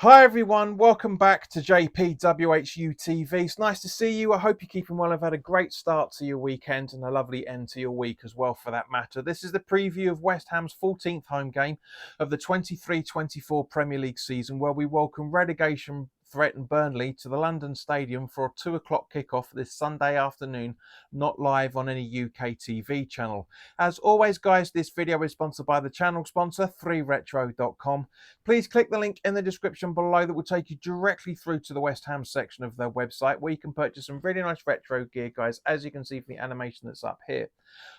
Hi everyone, welcome back to WHUTV. It's nice to see you. I hope you're keeping well. I've had a great start to your weekend and a lovely end to your week as well for that matter. This is the preview of West Ham's 14th home game of the 23-24 Premier League season, where we welcome relegation threatened Burnley to the London Stadium for a 2 o'clock kickoff this Sunday afternoon, not live on any UK TV channel. As always guys, this video is sponsored by the channel sponsor 3retro.com. Please click the link in the description below that will take you directly through to the West Ham section of their website, where you can purchase some really nice retro gear, guys, as you can see from the animation that's up here.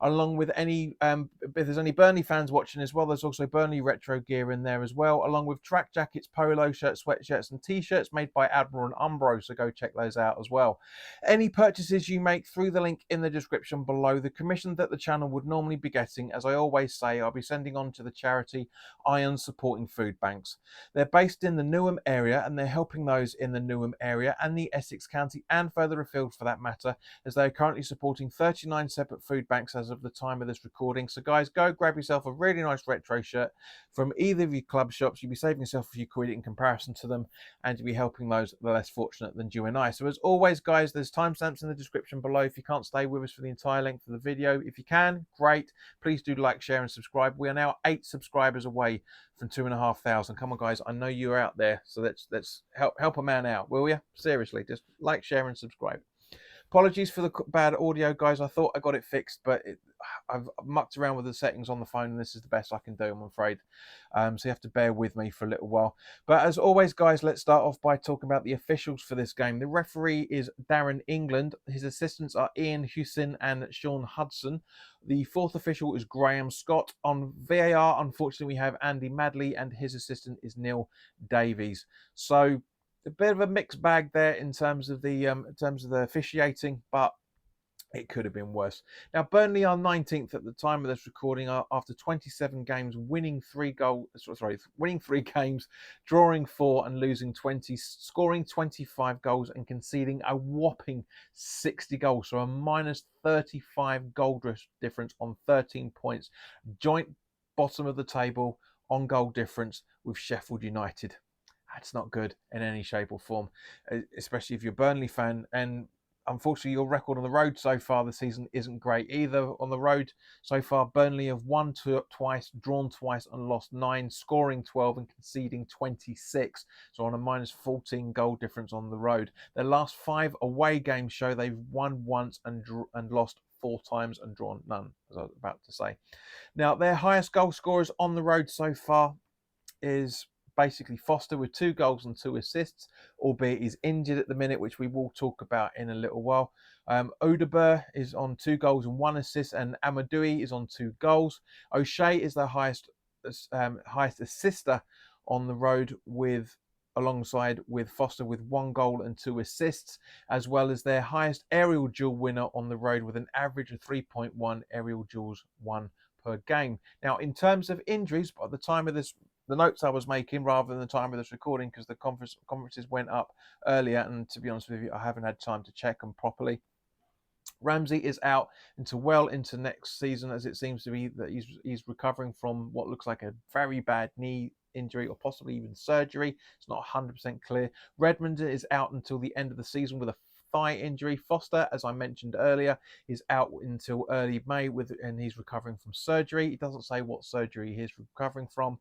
Along with any, if there's any Burnley fans watching as well, there's also Burnley retro gear in there as well, along with track jackets, polo shirts, sweatshirts and t-shirts made by Admiral and Umbro, so go check those out as well. Any purchases you make through the link in the description below, the commission that the channel would normally be getting, as I always say, I'll be sending on to the charity Iron Supporting Food Banks. They're based in the Newham area, and they're helping those in the Newham area and the Essex County and further afield for that matter, as they are currently supporting 39 separate food banks as of the time of this recording. So guys, go grab yourself a really nice retro shirt from either of your club shops. You'll be saving yourself a few quid in comparison to them, and you'll be helping those that are less fortunate than you and I. So as always guys, there's timestamps in the description below if you can't stay with us for the entire length of the video. If you can, great. Please do like, share and subscribe. We are now 8 subscribers away from 2,500. Come on guys, I know you're out there, so let's help a man out, will you? Seriously, just like, share and subscribe. Apologies for the bad audio, guys. I thought I got it fixed, but I've mucked around with the settings on the phone, and this is the best I can do, I'm afraid. So you have to bear with me for a little while. But as always, guys, let's start off by talking about the officials for this game. The referee is Darren England. His assistants are Ian Hewson and Sean Hudson. The fourth official is Graham Scott. On VAR, unfortunately, we have Andy Madley, and his assistant is Neil Davies. So a bit of a mixed bag there in terms of the officiating, but it could have been worse. Now, Burnley are 19th at the time of this recording after 27 games, winning 3 games, drawing 4 and losing 20, scoring 25 goals and conceding a whopping 60 goals. So a minus 35 goal difference on 13 points. Joint bottom of the table on goal difference with Sheffield United. That's not good in any shape or form, especially if you're a Burnley fan. And unfortunately, your record on the road so far this season isn't great either. On the road so far, Burnley have won twice, drawn twice, and lost 9, scoring 12 and conceding 26. So on a minus 14 goal difference on the road. Their last 5 away games show they've won once and lost 4 times and drawn none, as I was about to say. Now, their highest goal scorers on the road so far is basically Foster with 2 goals and 2 assists, albeit he's injured at the minute, which we will talk about in a little while. Odeber is on 2 goals and 1 assist, and Amadoui is on 2 goals. O'Shea is the highest assister on the road, alongside with Foster with 1 goal and 2 assists, as well as their highest aerial duel winner on the road with an average of 3.1 aerial duels won per game. Now, in terms of injuries, by the time of this, the notes I was making rather than the time of this recording, because the conferences went up earlier, and to be honest with you, I haven't had time to check them properly. Ramsey is out until well into next season, as it seems to be that he's recovering from what looks like a very bad knee injury or possibly even surgery. It's not 100% clear. Redmond is out until the end of the season with a thigh injury. Foster, as I mentioned earlier, is out until early May and he's recovering from surgery. He doesn't say what surgery he is recovering from,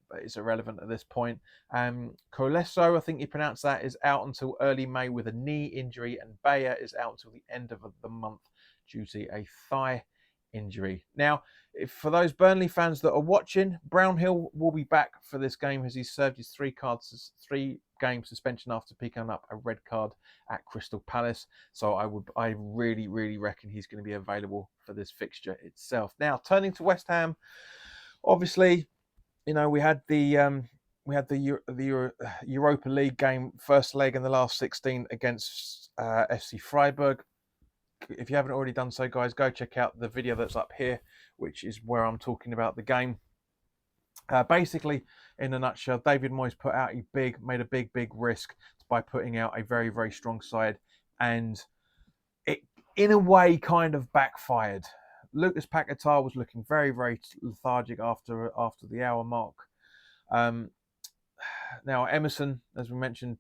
but it's irrelevant at this point. Colesso, I think you pronounce that, is out until early May with a knee injury, and Bayer is out until the end of the month due to a thigh injury. Now, for those Burnley fans that are watching, Brownhill will be back for this game, as he served his 3-game suspension after picking up a red card at Crystal Palace. So I really reckon he's going to be available for this fixture itself. Now, turning to West Ham, obviously, you know, we had the Europa League game, first leg in the last 16 against FC Freiburg. If you haven't already done so, guys, go check out the video that's up here, which is where I'm talking about the game. Basically, in a nutshell, David Moyes made a big risk by putting out a very strong side, and it, in a way, kind of backfired. Lucas Paquetá was looking very lethargic after the hour mark. Now Emerson, as we mentioned,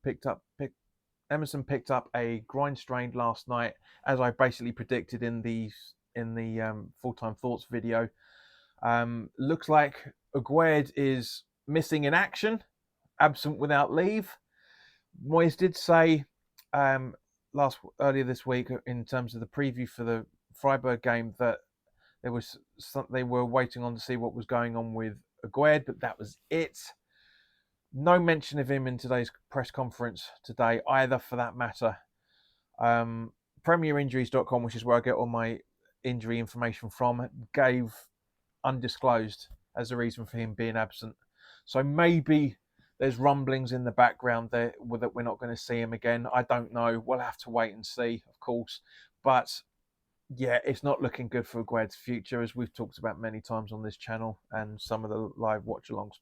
Emerson picked up a groin strain last night, as I basically predicted in the full-time thoughts video. Looks like Aguerd is missing in action, absent without leave. Moyes did say earlier this week in terms of the preview for the Freiburg game that they were waiting on to see what was going on with Aguerd, but that was it. No mention of him in today's press conference today either, for that matter. PremierInjuries.com, which is where I get all my injury information from, gave undisclosed as the reason for him being absent. So maybe there's rumblings in the background there that we're not going to see him again. I don't know. We'll have to wait and see, of course. But yeah, it's not looking good for Aguerd's future, as we've talked about many times on this channel and some of the live watch-alongs.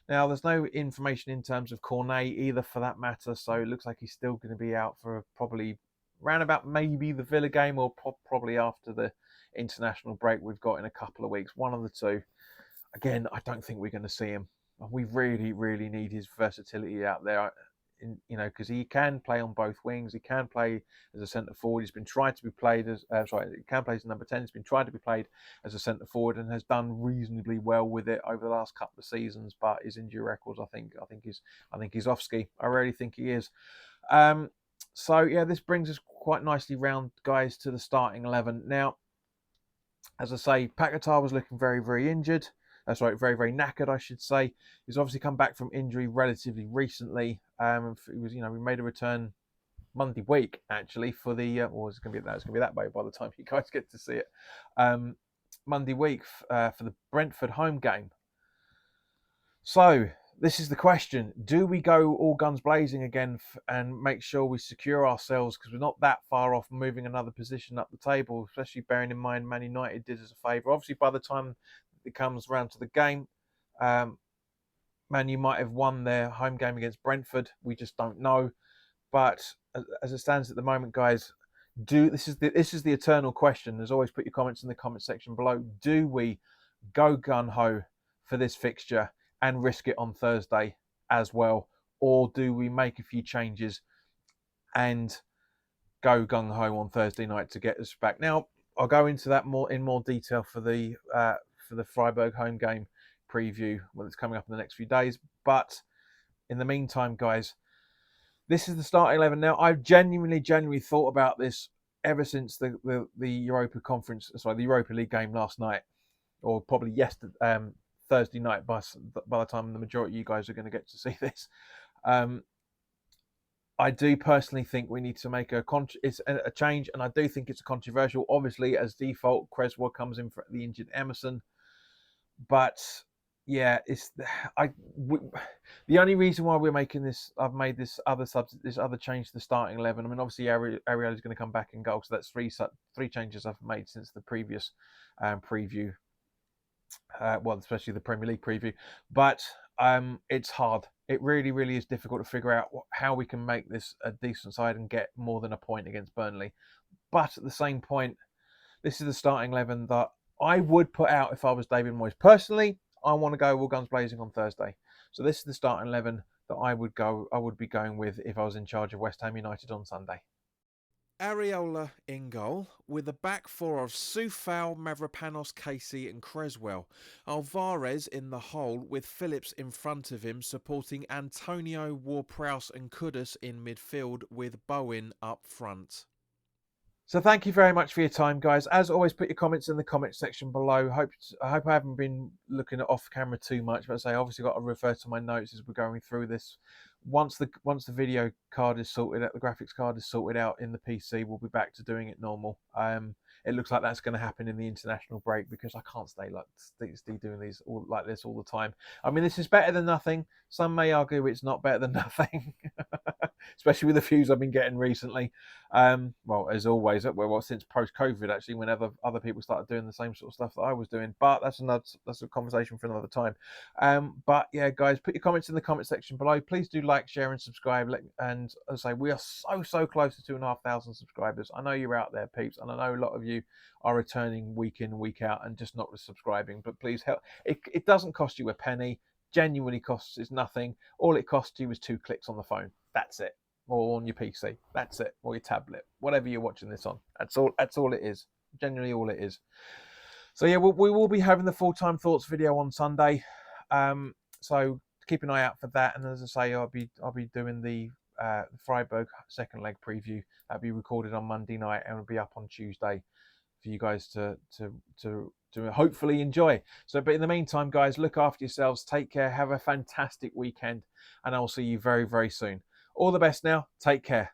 Now, there's no information in terms of Cornet either, for that matter, so it looks like he's still going to be out for probably round about maybe the Villa game, or probably after the international break we've got in a couple of weeks. One of the two. Again, I don't think we're going to see him. We really, really need his versatility out there, because he can play on both wings. He can play as a centre forward. He's been tried to be played as he can play as number 10. He's been tried to be played as a centre forward and has done reasonably well with it over the last couple of seasons. But his injury records, I think he's off ski. I really think he is. So yeah, this brings us quite nicely round, guys, to the starting 11. Now, as I say, Paquetá was looking very, very injured. Very, very knackered, I should say. He's obviously come back from injury relatively recently. We made a return Monday week, actually, for the it's going to be that way by the time you guys get to see it. Monday week for the Brentford home game. So this is the question: do we go all guns blazing again and make sure we secure ourselves, because we're not that far off moving another position up the table, especially bearing in mind Man United did us a favour. Obviously, by the time it comes round to the game, Man U might have won their home game against Brentford. We just don't know. But as it stands at the moment, guys, this is the eternal question. As always, put your comments in the comment section below. Do we go gun ho for this fixture and risk it on Thursday as well, or do we make a few changes and go gung ho on Thursday night to get us back? Now, I'll go into that in more detail for the Freiburg home game preview when it's coming up in the next few days. But in the meantime, guys, this is the starting 11. Now, I've genuinely thought about this ever since the Europa League game last night, or probably yesterday, Thursday night, by the time the majority of you guys are going to get to see this. I do personally think we need to make a change, and I do think it's a controversial. Obviously, as default, Cresswell comes in for the injured Emerson. But yeah, the only reason why we're making this, I've made this other change to the starting 11. I mean, obviously Ariel is going to come back in goal, so that's three changes I've made since the previous preview. Especially the Premier League preview. But it's hard. It really, really is difficult to figure out how we can make this a decent side and get more than a point against Burnley. But at the same point, this is the starting 11 that I would put out if I was David Moyes. Personally, I want to go all guns blazing on Thursday. So this is the starting 11 that I would be going with if I was in charge of West Ham United on Sunday. Areola in goal, with a back four of Soufal, Mavropanos, Casey and Cresswell. Alvarez in the hole, with Phillips in front of him, supporting Antonio, Ward-Prowse and Kudus in midfield, with Bowen up front. So thank you very much for your time, guys. As always, put your comments in the comment section below. I hope I haven't been looking at off camera too much, but I obviously got to refer to my notes as we're going through this. Once the video card is sorted out, the graphics card is sorted out in the PC, we'll be back to doing it normal. It looks like that's going to happen in the international break, because I can't stay doing these like this all the time. I mean, this is better than nothing. Some may argue it's not better than nothing, especially with the views I've been getting recently. As always, since post-COVID, actually, whenever other people started doing the same sort of stuff that I was doing. But that's a conversation for another time. But yeah, guys, put your comments in the comment section below. Please do like, share, and subscribe. And as I say, we are so close to 2,500 subscribers. I know you're out there, peeps, and I know a lot of you are returning week in, week out, and just not subscribing. But please help. It doesn't cost you a penny. Genuinely costs is nothing. All it costs you is 2 clicks on the phone. That's it. Or on your PC. That's it. Or your tablet. Whatever you're watching this on. That's all it is. Genuinely all it is. So yeah, we will be having the full-time thoughts video on Sunday. So keep an eye out for that. And as I say, I'll be doing the Freiburg second leg preview. That'll be recorded on Monday night and will be up on Tuesday for you guys to hopefully enjoy. So, but in the meantime, guys, look after yourselves. Take care. Have a fantastic weekend, and I'll see you very, very soon. All the best now. Take care.